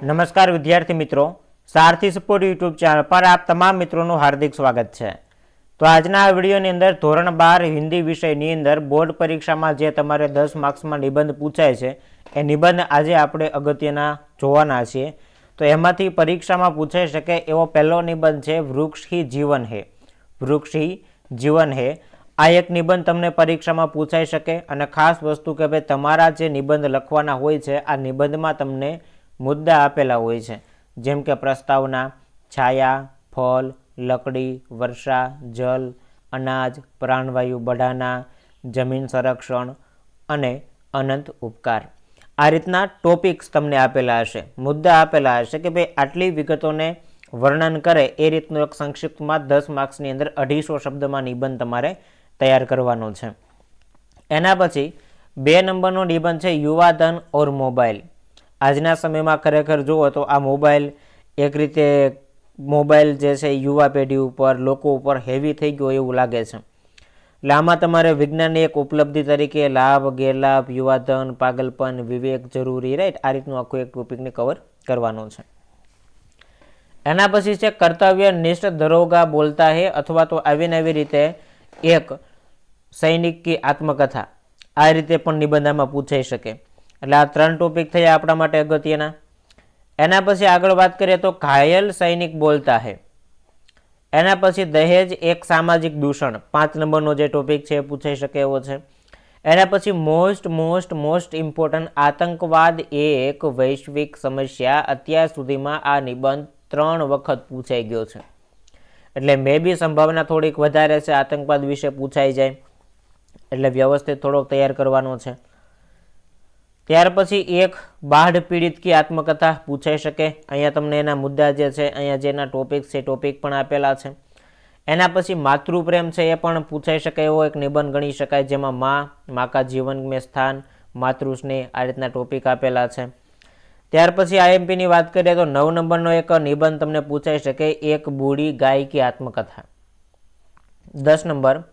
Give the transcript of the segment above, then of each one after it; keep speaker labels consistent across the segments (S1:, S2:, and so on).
S1: नमस्कार विद्यार्थी मित्रों, सारथी सपोर्ट यूट्यूब चैनल पर आप तमाम मित्रों हार्दिक स्वागत है। तो आजना आ विडियोनी अंदर धोरण 12 हिंदी विषयनी अंदर बोर्ड परीक्षा में जे तमारे 10 मार्क्स में निबंध पूछाय छे ए निबंध आज आपणे अगत्यना जोवाना छीए। तो एमांथी परीक्षा में पूछाई शके एवो पहलो निबंध छे वृक्ष ही जीवन है। वृक्ष ही जीवन है आ एक निबंध तमने परीक्षा में पूछाई शके अने खास वस्तु के भाई तमारा जे निबंध लखवाना होय छे आ निबंध में तमने मुद्दा आपेला होय छे, जेम के प्रस्तावना, छाया, फल, लकड़ी, वर्षा, जल, अनाज, प्राणवायु बढ़ाना, जमीन संरक्षण अने अनंत उपकार। आ रीतना टॉपिक्स तमने आपेला हशे, मुद्दा आपेला हशे कि भाई आटली विगतोने वर्णन करे ए रीतनो एक संक्षिप्त में 10 मार्क्सनी अंदर 250 शब्द में निबंध तमारे तैयार करवानो छे। एना पछी 2 नंबरनो निबंध छे युवाधन और मोबाइल। आजना समय में खरेखर जुओ तो आ मोबाइल एक रीते मोबाइल जे छे युवा पेढ़ी पर लोको पर हेवी थई गयो एवुं लागे छे। એટલે આમાં તમારે વિજ્ઞાનની એક ઉપલબ્ધિ તરીકે લાભ, ગેરલાભ, યુવાધન, પાગલપન, વિવેક જરૂરી, રાઈટ, આ રીતનું આખું એક ટોપિકને કવર કરવાનો છે। એના પછી છે કર્તવ્યનિષ્ઠ દરોગા બોલતા હે અથવા તો આવી ને આવી રીતે એક સૈનિક की આત્મકથા આ રીતે પણ નિબંધમાં પૂછાઈ શકે। એટલે આ 3 ટોપિક થયા આપણા માટે અગત્યના। એના પછી આગળ વાત કરીએ તો ઘાયલ સૈનિક બોલતા હે। એના પછી દહેજ એક સામાજિક દૂષણ 5 નંબરનો જે ટોપિક છે પૂછાઈ શકે એવો છે। એના પછી મોસ્ટ ઇમ્પોર્ટન્ટ આતંકવાદ એ એક વૈશ્વિક સમસ્યા અત્યાર સુધીમાં આ નિબંધ 3 વખત પૂછાઈ ગયો છે। એટલે મે બી સંભાવના થોડીક વધારે છે આતંકવાદ વિશે પૂછાઈ જાય, એટલે વ્યવસ્થિત થોડોક તૈયાર કરવાનો છે। ત્યાર પછી એક બાઢ પીડિત की આત્મકથા પૂછાઈ શકે। અહીંયા તમને એના મુદ્દા જે છે, અહીંયા જેના ટોપિક છે ટોપિક પણ આપેલા છે। એના પછી માતૃપ્રેમ છે એ પણ પૂછાઈ શકે એવો એક નિબંધ ગણી શકાય, જેમાં माँ का जीवन में स्थान, मातृस्नेह आ રીતના ટોપિક આપેલા છે। ત્યાર પછી આઈએમપી ની વાત કરીએ તો 9 નંબરનો એક નિબંધ તમને પૂછાઈ શકે एक बूढ़ी गाय की आत्मकथा। 10 नंबर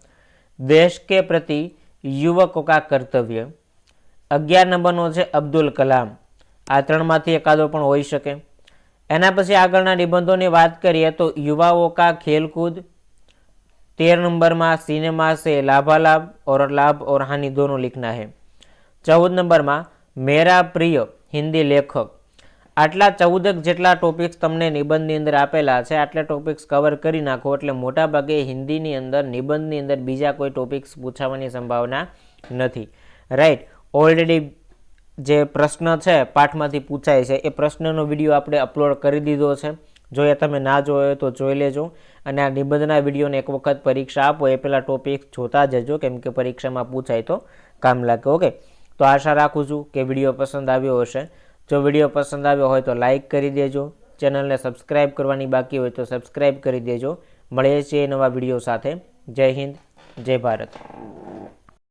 S1: देश के प्रति युवकों का कर्तव्य। 11 नंबरનો છે અબ્દુલ કલામ। આ ત્રણમાંથી એકાદો પણ હોઈ શકે। એના પછી આગળના નિબંધોની વાત કરીએ તો युवाओं का खेलकूद। 13 नंबर में सिनेमा से लाभालाभ और लाभ और हानि दोनों लिखना है। 14 नंबर में मेरा प्रिय हिंदी लेखक। आटला 14 जेटला टॉपिक्स तमने निबंधनी अंदर आपेला छे, आटला टॉपिक्स कवर करी नाखो એટલે મોટા ભાગે હિન્દીની અંદર નિબંધની અંદર બીજા કોઈ ટોપિક્સ પૂછાવાની સંભાવના નથી, રાઈટ। ऑलरेडी जे प्रश्न है पाठमांथी पूछाय छे ए प्रश्ननो विडियो आपणे अपलोड करी दीधो छे। जो ए तमे ना जोयो तो जोई लेजो अने आ निबंधना विडियोने एक वखत परीक्षा आपो ए पेला टॉपिक जोता जजो, केम के परीक्षामां पूछाय तो काम लागे। ओके, तो आशा राखुं छुं के विडियो पसंद आव्यो हशे। जो विडियो पसंद आव्यो होय तो लाइक करी देजो, चेनलने सब्सक्राइब करवानी बाकी होय तो सब्सक्राइब करी देजो। मळीए छीए नवा विडियो साथे। जय हिंद, जय भारत।